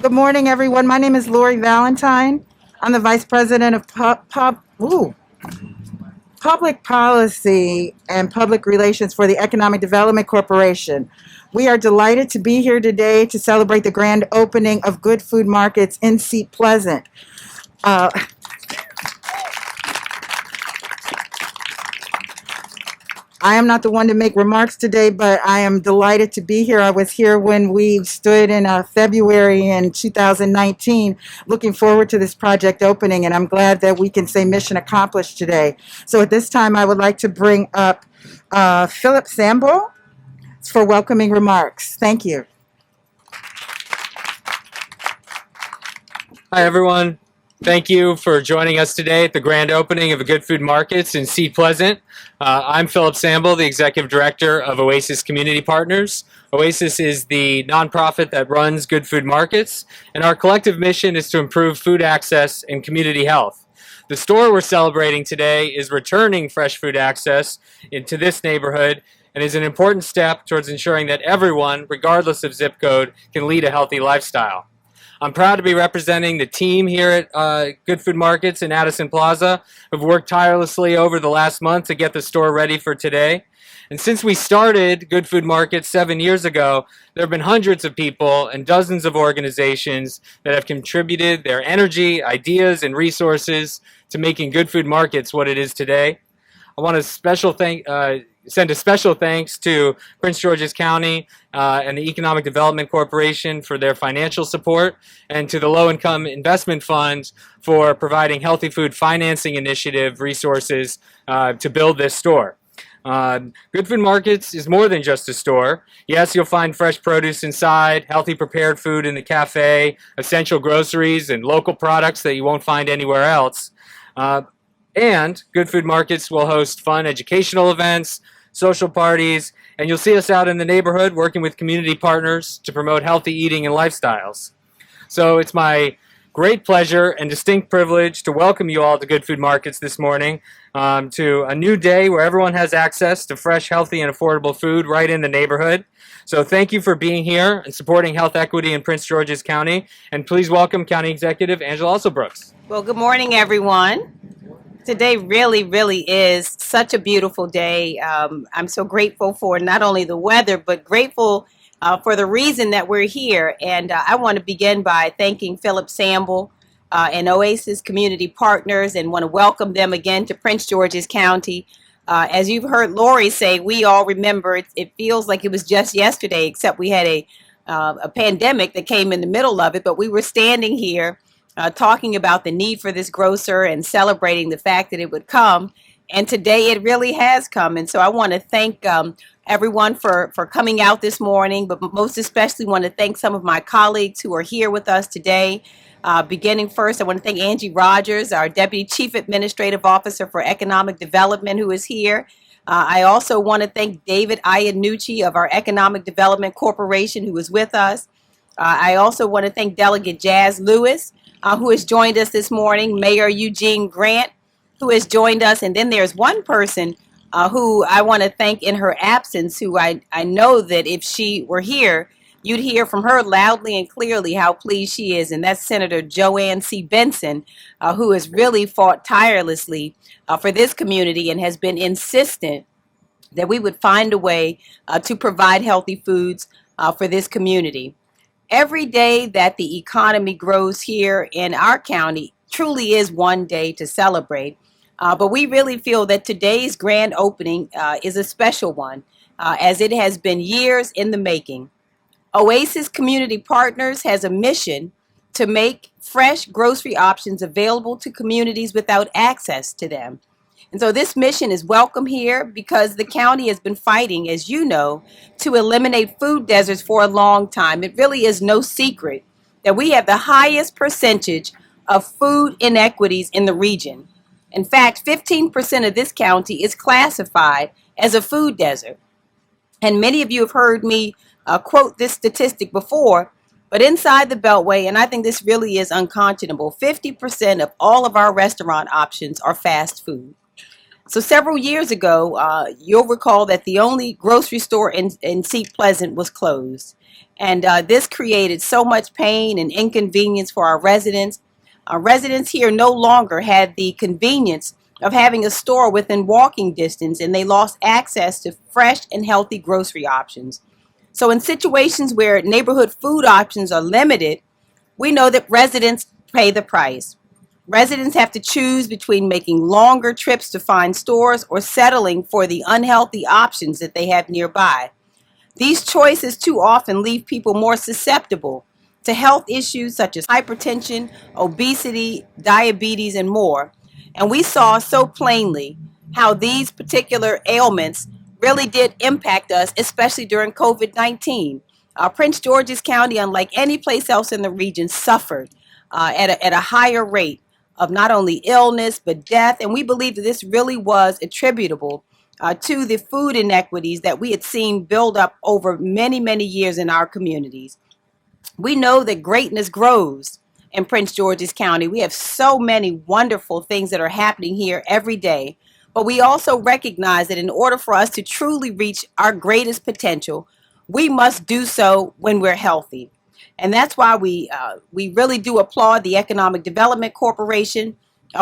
Good morning, everyone. My name is Lori Valentine. I'm the Vice President of Public Policy and Public Relations for the Economic Development Corporation. We are delighted to be here today to celebrate the grand opening of Good Food Markets in Seat Pleasant. Uh, I am not the one to make remarks today, but I am delighted to be here. I was here when we stood in February in 2019, looking forward to this project opening, and I'm glad that we can say mission accomplished today. So at this time, I would like to bring up Philip Samble for welcoming remarks. Thank you. Hi, everyone. Thank you for joining us today at the grand opening of the Good Food Markets in Seat Pleasant. I'm Philip Samble, the Executive Director of Oasis Community Partners. Oasis is the nonprofit that runs Good Food Markets, and our collective mission is to improve food access and community health. The store we're celebrating today is returning fresh food access into this neighborhood and is an important step towards ensuring that everyone, regardless of zip code, can lead a healthy lifestyle. I'm proud to be representing the team here at Good Food Markets in Addison Plaza, who've worked tirelessly over the last month to get the store ready for today. And since we started Good Food Markets 7 years ago, there have been hundreds of people and dozens of organizations that have contributed their energy, ideas, and resources to making Good Food Markets what it is today. I want to send a special thanks to Prince George's County and the Economic Development Corporation for their financial support, and to the Low Income Investment Fund for providing healthy food financing initiative resources to build this store. Good Food Markets is more than just a store. Yes, you'll find fresh produce inside, healthy prepared food in the cafe, essential groceries, and local products that you won't find anywhere else. And Good Food Markets will host fun educational events, social parties, and you'll see us out in the neighborhood working with community partners to promote healthy eating and lifestyles. So it's my great pleasure and distinct privilege to welcome you all to Good Food Markets this morning, to a new day where everyone has access to fresh, healthy, and affordable food right in the neighborhood. So thank you for being here and supporting health equity in Prince George's County. And please welcome County Executive Angela Alsobrooks. Well, good morning, everyone. Today really is such a beautiful day. I'm so grateful for not only the weather, but grateful for the reason that we're here. And I want to begin by thanking Philip Samble and Oasis Community Partners, and want to welcome them again to Prince George's County. As you've heard Lori say, we all remember, it feels like it was just yesterday, except we had a pandemic that came in the middle of it, but we were standing here talking about the need for this grocer and celebrating the fact that it would come. And today it really has come. And so I want to thank everyone for coming out this morning, but most especially want to thank some of my colleagues who are here with us today. Beginning first, I want to thank Angie Rogers, our Deputy Chief Administrative Officer for Economic Development, who is here. I also want to thank David Iannucci of our Economic Development Corporation, who is with us. I also want to thank Delegate Lewis, who has joined us this morning, Mayor Eugene Grant, who has joined us, and then there's one person who I want to thank in her absence, who I know that if she were here, you'd hear from her loudly and clearly how pleased she is, and that's Senator Joanne C. Benson, who has really fought tirelessly for this community and has been insistent that we would find a way to provide healthy foods for this community. Every day that the economy grows here in our county truly is one day to celebrate. But we really feel that today's grand opening is a special one, as it has been years in the making. Oasis Community Partners has a mission to make fresh grocery options available to communities without access to them. And so this mission is welcome here because the county has been fighting, as you know, to eliminate food deserts for a long time. It really is no secret that we have the highest percentage of food inequities in the region. In fact, 15% of this county is classified as a food desert. And many of you have heard me quote this statistic before, but inside the Beltway, and I think this really is unconscionable, 50% of all of our restaurant options are fast food. So several years ago, you'll recall that the only grocery store in Seat Pleasant was closed. And this created so much pain and inconvenience for our residents. Our residents here no longer had the convenience of having a store within walking distance, and they lost access to fresh and healthy grocery options. So in situations where neighborhood food options are limited, we know that residents pay the price. Residents have to choose between making longer trips to find stores or settling for the unhealthy options that they have nearby. These choices too often leave people more susceptible to health issues such as hypertension, obesity, diabetes, and more. And we saw so plainly how these particular ailments really did impact us, especially during COVID-19. Prince George's County, unlike any place else in the region, suffered at a higher rate of not only illness but death. And we believe that this really was attributable to the food inequities that we had seen build up over many, many years in our communities. We know that greatness grows in Prince George's County. We have so many wonderful things that are happening here every day. But we also recognize that in order for us to truly reach our greatest potential, we must do so when we're healthy. And that's why we really do applaud the Economic Development Corporation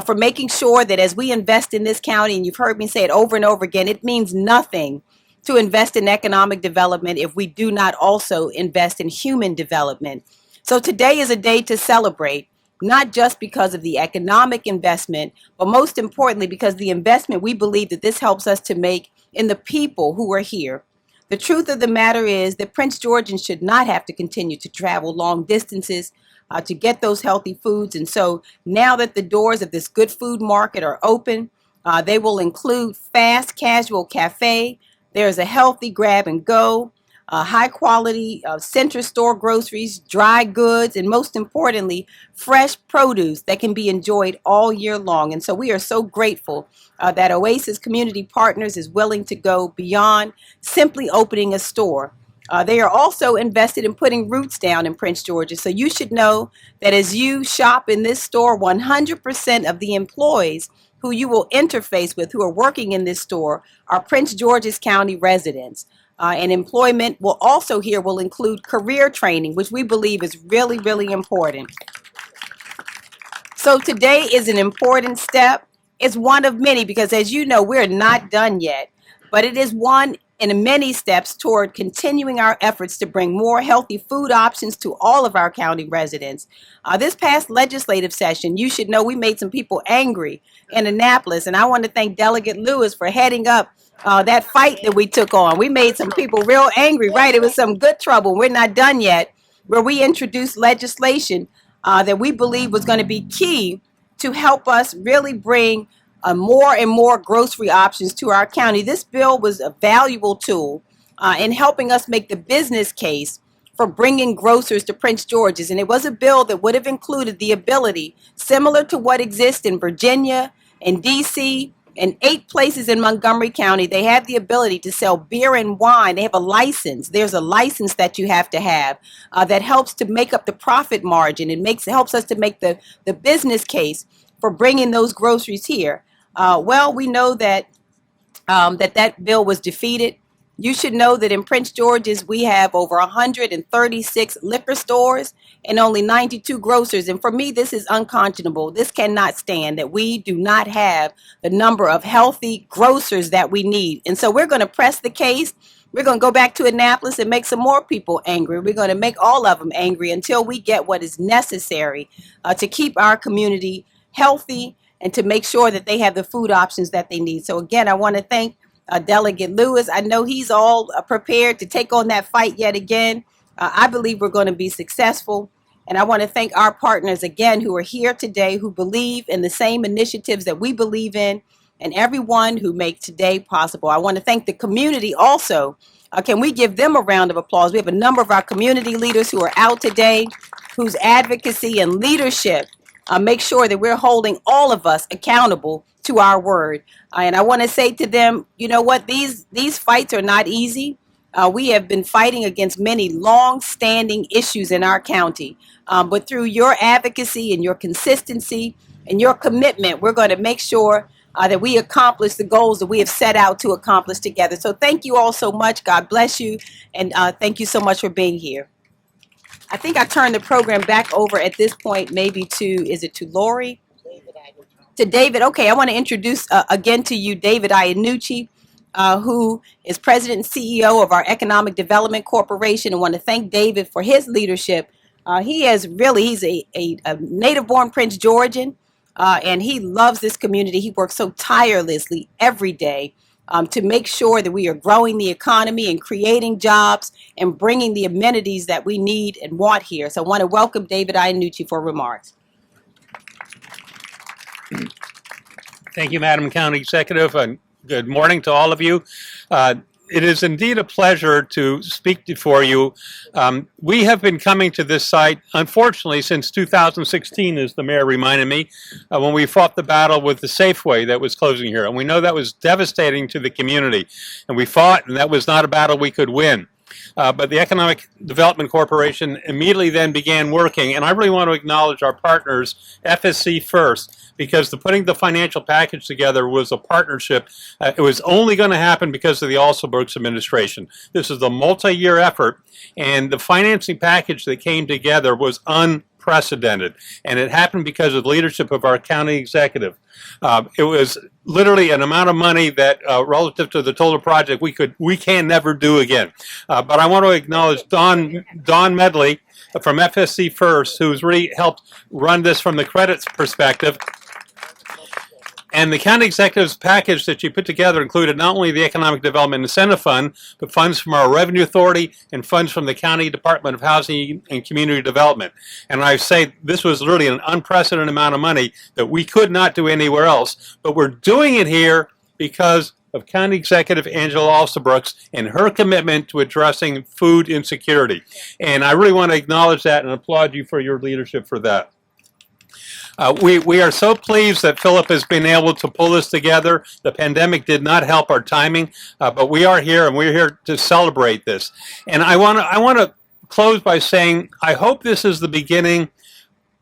for making sure that as we invest in this county, and you've heard me say it over and over again, it means nothing to invest in economic development if we do not also invest in human development. So today is a day to celebrate, not just because of the economic investment, but most importantly because the investment we believe that this helps us to make in the people who are here. The truth of the matter is that Prince Georgians should not have to continue to travel long distances to get those healthy foods. And so now that the doors of this good food market are open, they will include fast casual cafe. There's a healthy grab and go, high quality center store groceries, dry goods, and most importantly, fresh produce that can be enjoyed all year long. And so we are so grateful that Oasis Community Partners is willing to go beyond simply opening a store. They are also invested in putting roots down in Prince George's. So you should know that as you shop in this store, 100% of the employees who you will interface with who are working in this store are Prince George's County residents. And employment will also here will include career training, which we believe is really, really important. So today is an important step. It's one of many because as you know, we're not done yet, but it is one in many steps toward continuing our efforts to bring more healthy food options to all of our county residents. This past legislative session, you should know we made some people angry in Annapolis, and I want to thank Delegate Lewis for heading up that fight that we took on. We made some people real angry, right? It was some good trouble. We're not done yet, where we introduced legislation that we believe was going to be key to help us really bring more and more grocery options to our county. This bill was a valuable tool in helping us make the business case for bringing grocers to Prince George's. And it was a bill that would have included the ability, similar to what exists in Virginia and DC, and 8 places in Montgomery County. They have the ability to sell beer and wine. They have a license. There's a license that you have to have that helps to make up the profit margin. It helps us to make the business case for bringing those groceries here. Well, we know that that bill was defeated. You should know that in Prince George's, we have over 136 liquor stores and only 92 grocers. And for me, this is unconscionable. This cannot stand that we do not have the number of healthy grocers that we need. And so we're going to press the case. We're going to go back to Annapolis and make some more people angry. We're going to make all of them angry until we get what is necessary to keep our community healthy and to make sure that they have the food options that they need. So again, I want to thank Delegate Lewis. I know he's all prepared to take on that fight yet again. I believe we're going to be successful. And I want to thank our partners again who are here today, who believe in the same initiatives that we believe in, and everyone who makes today possible. I want to thank the community also. Can we give them a round of applause? We have a number of our community leaders who are out today, whose advocacy and leadership make sure that we're holding all of us accountable to our word. And I want to say to them, you know what, these fights are not easy. We have been fighting against many long-standing issues in our county. But through your advocacy and your consistency and your commitment, we're going to make sure that we accomplish the goals that we have set out to accomplish together. So thank you all so much. God bless you. And thank you so much for being here. I think I turned the program back over at this point, maybe is it to Lori? To David. Okay, I want to introduce again to you David Iannucci, who is President and CEO of our Economic Development Corporation. I want to thank David for his leadership. He's a native-born Prince Georgian, and he loves this community. He works so tirelessly every day to make sure that we are growing the economy and creating jobs and bringing the amenities that we need and want here. So I want to welcome David Iannucci for remarks. Thank you, Madam County Executive, and good morning to all of you. It is indeed a pleasure to speak before you. We have been coming to this site, unfortunately, since 2016, as the mayor reminded me, when we fought the battle with the Safeway that was closing here. And we know that was devastating to the community. And we fought, and that was not a battle we could win. But the Economic Development Corporation immediately then began working, and I really want to acknowledge our partners, FSC first, because putting the financial package together was a partnership. It was only going to happen because of the Alsobrooks administration. This is a multi-year effort, and the financing package that came together was unprecedented, and it happened because of the leadership of our county executive. It was literally an amount of money that, relative to the total project, we can never do again. But I want to acknowledge Don Medley from FSC First, who's really helped run this from the credits perspective. And the county executive's package that you put together included not only the Economic Development Incentive Fund, but funds from our Revenue Authority and funds from the County Department of Housing and Community Development. And I say this was really an unprecedented amount of money that we could not do anywhere else, but we're doing it here because of County Executive Angela Alsobrooks and her commitment to addressing food insecurity. And I really want to acknowledge that and applaud you for your leadership for that. We are so pleased that Philip has been able to pull this together. The pandemic did not help our timing, but we are here and we're here to celebrate this. And I want to close by saying I hope this is the beginning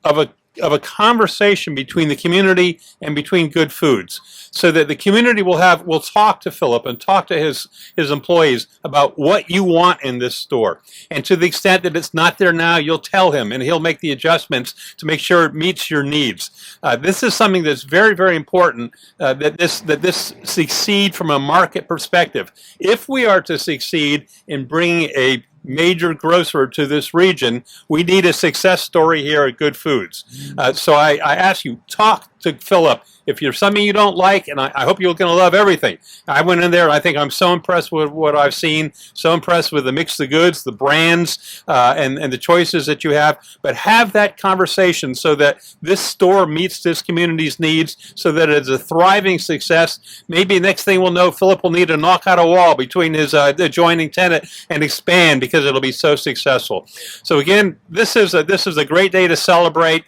of a conversation between the community and between Good Foods, so that the community will talk to Philip and talk to his employees about what you want in this store. And to the extent that it's not there now, you'll tell him and he'll make the adjustments to make sure it meets your needs. This is something that's very, very important, that this succeed from a market perspective. If we are to succeed in bringing a major grocer to this region, we need a success story here at Good Foods. So I ask you, talk to Philip. If there's something you don't like, and I hope you're going to love everything. I went in there, and I think I'm so impressed with what I've seen, so impressed with the mix of goods, the brands, and the choices that you have. But have that conversation so that this store meets this community's needs, so that it's a thriving success. Maybe next thing we'll know, Philip will need to knock out a wall between his adjoining tenant and expand because it'll be so successful. So again, this is a great day to celebrate.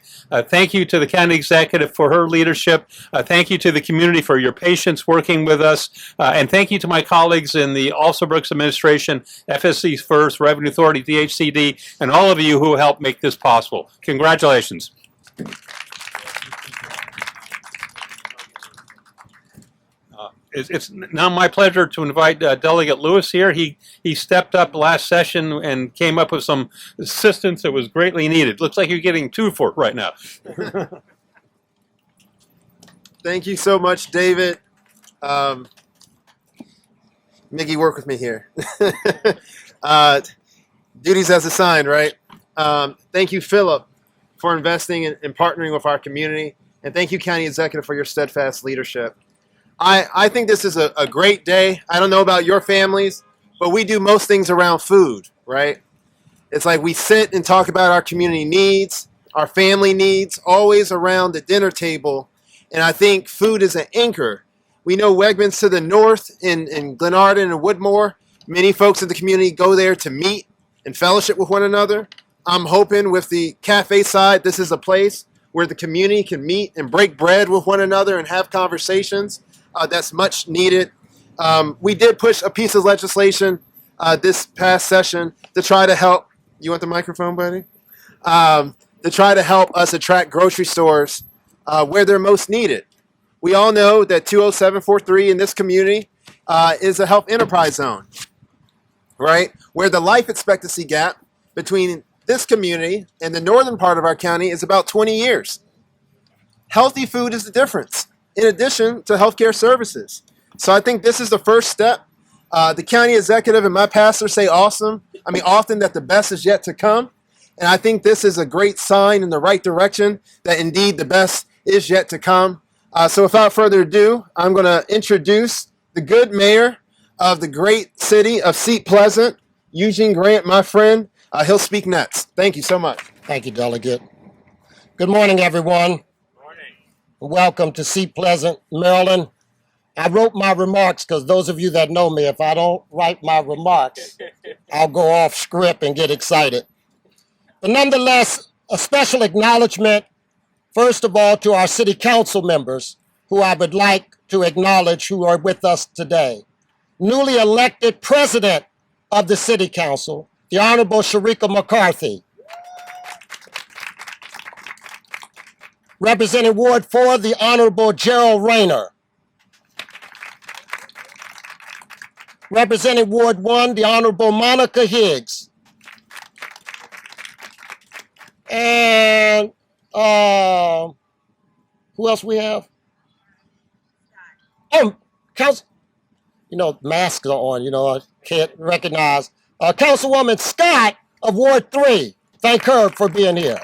Thank you to the county executive for her leadership. Thank you to the community for your patience working with us. And thank you to my colleagues in the Alsobrooks administration, FSC First, Revenue Authority, DHCD, and all of you who helped make this possible. Congratulations. It's now my pleasure to invite Delegate Lewis here. He stepped up last session and came up with some assistance that was greatly needed. Looks like you're getting two for it right now. Thank you so much, David. Miggy, work with me here. Duties as assigned, right? Thank you, Philip, for investing and partnering with our community. And thank you, County Executive, for your steadfast leadership. I think this is a great day. I don't know about your families, but we do most things around food, right? It's like we sit and talk about our community needs, our family needs, always around the dinner table. And I think food is an anchor. We know Wegmans to the north in Glenarden and Woodmore. Many folks in the community go there to meet and fellowship with one another. I'm hoping with the cafe side, this is a place where the community can meet and break bread with one another and have conversations. That's much needed. We did push a piece of legislation this past session to try to help. You want the microphone, buddy? To try to help us attract grocery stores where they're most needed. We all know that 20743 in this community is a health enterprise zone, right? Where the life expectancy gap between this community and the northern part of our county is about 20 years. Healthy food is the difference, in addition to healthcare services. So I think this is the first step. The county executive and my pastor say often that the best is yet to come. And I think this is a great sign in the right direction that indeed the best is yet to come. So without further ado, I'm going to introduce the good mayor of the great city of Seat Pleasant, Eugene Grant, my friend. He'll speak next. Thank you so much. Thank you, Delegate. Good morning, everyone. Welcome to Seat Pleasant, Maryland. I wrote my remarks because those of you that know me, if I don't write my remarks, I'll go off script and get excited. But nonetheless, a special acknowledgement, first of all, to our city council members, who I would like to acknowledge who are with us today. Newly elected president of the city council, the Honorable Sharika McCarthy. Representing Ward 4, the Honorable Gerald Rayner. Representing Ward 1, the Honorable Monica Higgs. And who else we have? Oh, Council, masks are on, I can't recognize. Councilwoman Scott of Ward 3, thank her for being here.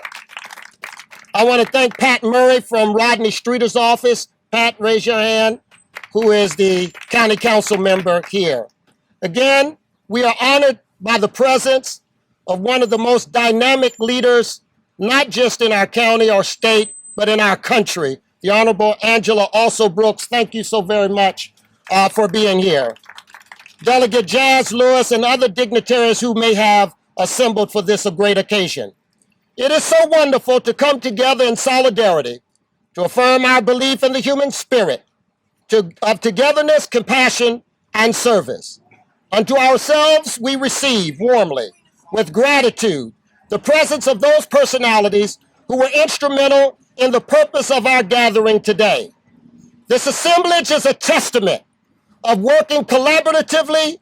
I want to thank Pat Murray from Rodney Streeter's office. Pat, raise your hand, who is the county council member here. Again, we are honored by the presence of one of the most dynamic leaders, not just in our county or state, but in our country, the Honorable Angela Also Brooks. Thank you so very much for being here. Delegate Lewis and other dignitaries who may have assembled for this great occasion. It is so wonderful to come together in solidarity to affirm our belief in the human spirit of togetherness, compassion, and service. Unto ourselves we receive warmly, with gratitude, the presence of those personalities who were instrumental in the purpose of our gathering today. This assemblage is a testament of working collaboratively,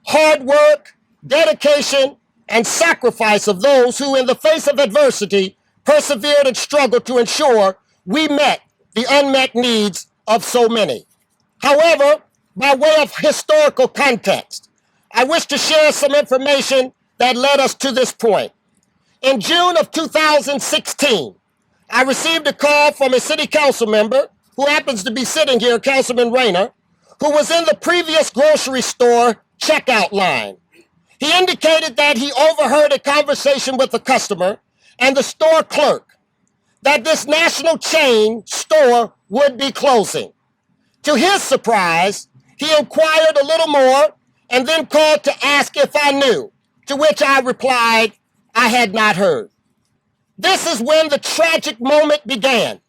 hard work, dedication, and sacrifice of those who, in the face of adversity, persevered and struggled to ensure we met the unmet needs of so many. However, by way of historical context, I wish to share some information that led us to this point. In June of 2016, I received a call from a city council member who happens to be sitting here, Councilman Rayner, who was in the previous grocery store checkout line. He indicated that he overheard a conversation with a customer and the store clerk that this national chain store would be closing. To his surprise, he inquired a little more and then called to ask if I knew, to which I replied, I had not heard. This is when the tragic moment began.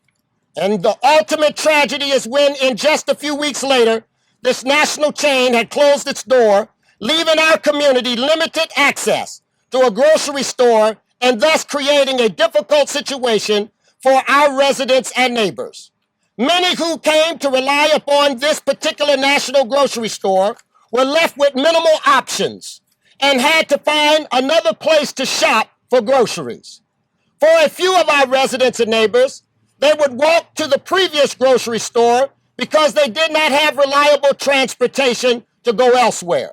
And the ultimate tragedy is when, in just a few weeks later, this national chain had closed its door, leaving our community limited access to a grocery store and thus creating a difficult situation for our residents and neighbors. Many who came to rely upon this particular national grocery store were left with minimal options and had to find another place to shop for groceries. For a few of our residents and neighbors, they would walk to the previous grocery store because they did not have reliable transportation to go elsewhere.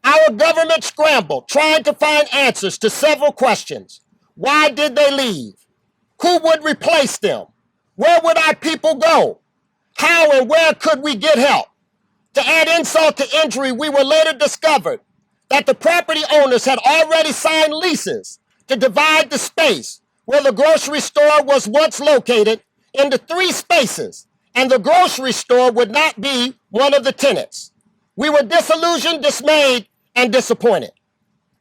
Our government scrambled, trying to find answers to several questions. Why did they leave? Who would replace them? Where would our people go? How and where could we get help? To add insult to injury, we were later discovered that the property owners had already signed leases to divide the space where the grocery store was once located into 3 spaces, and the grocery store would not be one of the tenants. We were disillusioned, dismayed, and disappointed.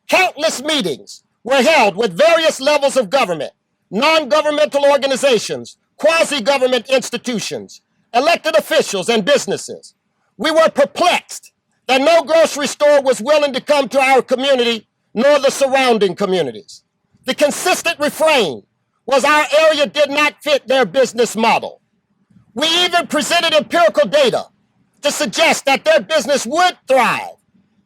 Countless meetings were held with various levels of government, non-governmental organizations, quasi-government institutions, elected officials, and businesses. We were perplexed that no grocery store was willing to come to our community, nor the surrounding communities. The consistent refrain was our area did not fit their business model. We even presented empirical data to suggest that their business would thrive,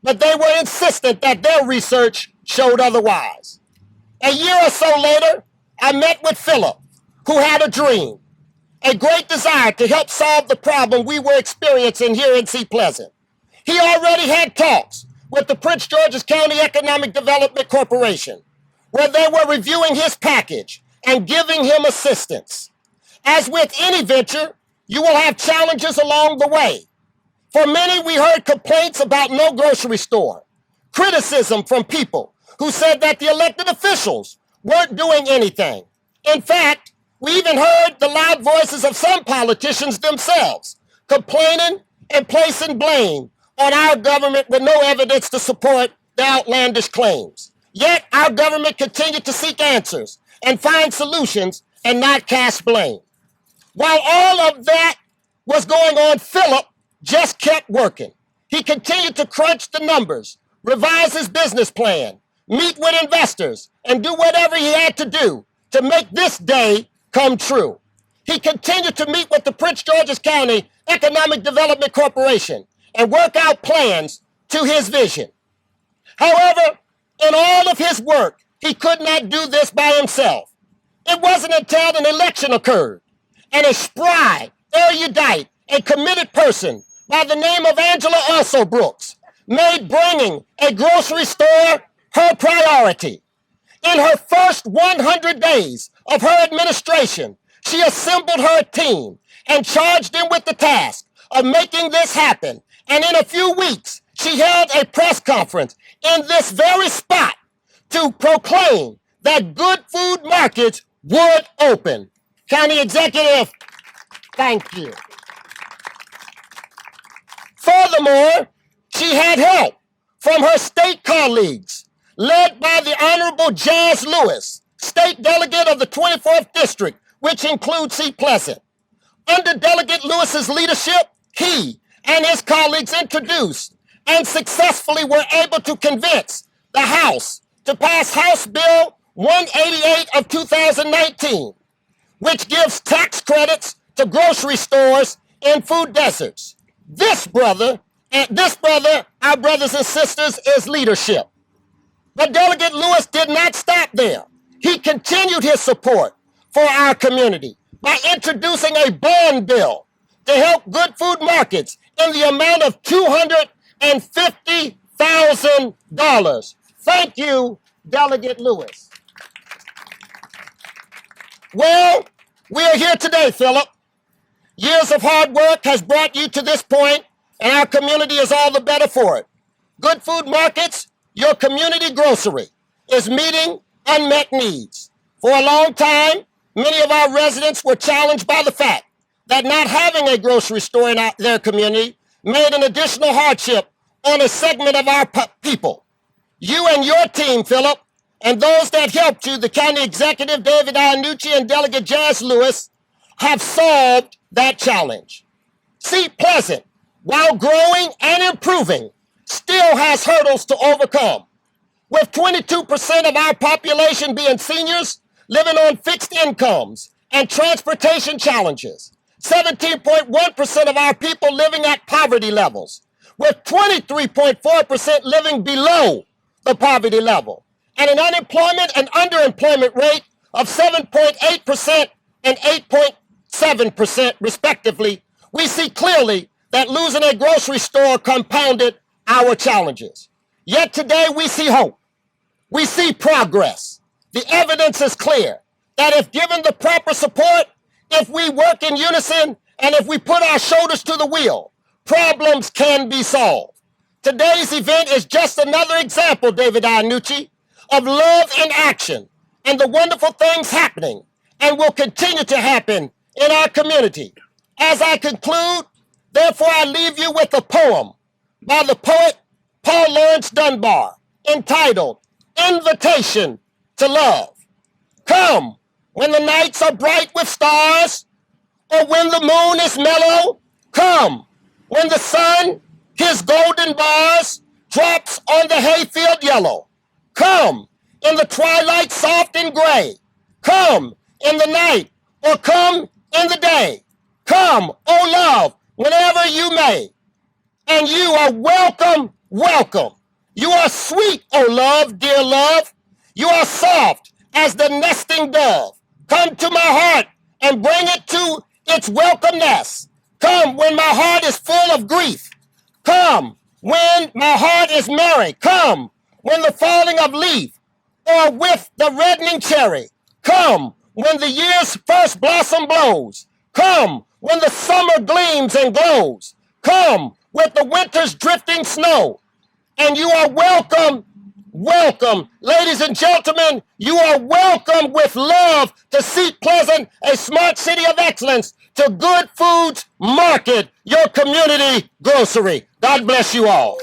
but they were insistent that their research showed otherwise. A year or so later, I met with Philip, who had a dream, a great desire to help solve the problem we were experiencing here in Sea Pleasant. He already had talks with the Prince George's County Economic Development Corporation, where they were reviewing his package and giving him assistance. As with any venture, you will have challenges along the way. For many, we heard complaints about no grocery store, criticism from people who said that the elected officials weren't doing anything. In fact, we even heard the loud voices of some politicians themselves complaining and placing blame on our government with no evidence to support the outlandish claims. Yet our government continued to seek answers and find solutions and not cast blame. While all of that was going on, Philip just kept working. He continued to crunch the numbers, revise his business plan, meet with investors, and do whatever he had to do to make this day come true. He continued to meet with the Prince George's County Economic Development Corporation and work out plans to his vision. However, in all of his work, he could not do this by himself. It wasn't until an election occurred and a spry, erudite, and committed person by the name of Angela Also Brooks made bringing a grocery store her priority. In her first 100 days of her administration, she assembled her team and charged them with the task of making this happen. And in a few weeks, she held a press conference in this very spot to proclaim that Good Food Markets would open. County Executive, thank you. Furthermore, she had help from her state colleagues, led by the Honorable Delegate Lewis, State Delegate of the 24th District, which includes Sea Pleasant. Under Delegate Lewis's leadership, he and his colleagues introduced and successfully were able to convince the House to pass House Bill 188 of 2019, which gives tax credits to grocery stores in food deserts. This brother, our brothers and sisters, is leadership. But Delegate Lewis did not stop there. He continued his support for our community by introducing a bond bill to help Good Food Markets in the amount of $250,000. Thank you, Delegate Lewis. Well, we are here today, Philip. Years of hard work has brought you to this point, and our community is all the better for it. Good Food Markets, your community grocery, is meeting unmet needs. For a long time, many of our residents were challenged by the fact that not having a grocery store in their community made an additional hardship on a segment of our people. You and your team, Philip, and those that helped you, the County Executive, David Iannucci, and Delegate Jazz Lewis, have solved that challenge. Sea Pleasant, while growing and improving, still has hurdles to overcome. With 22% of our population being seniors, living on fixed incomes and transportation challenges, 17.1% of our people living at poverty levels, with 23.4% living below the poverty level, and an unemployment and underemployment rate of 7.8% and 8.7% respectively, we see clearly that losing a grocery store compounded our challenges. Yet today we see hope. We see progress. The evidence is clear that if given the proper support, if we work in unison, and if we put our shoulders to the wheel, problems can be solved. Today's event is just another example, David Iannucci, of love in action and the wonderful things happening and will continue to happen in our community. As I conclude, therefore, I leave you with a poem by the poet Paul Laurence Dunbar entitled Invitation to Love. Come when the nights are bright with stars, or when the moon is mellow. Come when the sun, his golden bars, drops on the hayfield yellow. Come in the twilight soft and gray. Come in the night, or come in the day. Come, O love, whenever you may. And you are welcome, welcome. You are sweet, O love, dear love. You are soft as the nesting dove. Come to my heart and bring it to its welcome nest. Come when my heart is full of grief. Come when my heart is merry. Come when the falling of leaf or with the reddening cherry. Come when the year's first blossom blows. Come when the summer gleams and glows. Come with the winter's drifting snow. And you are welcome, welcome. Ladies and gentlemen, you are welcome with love to Seat Pleasant, a smart city of excellence, to Good Foods Market, your community grocery. God bless you all.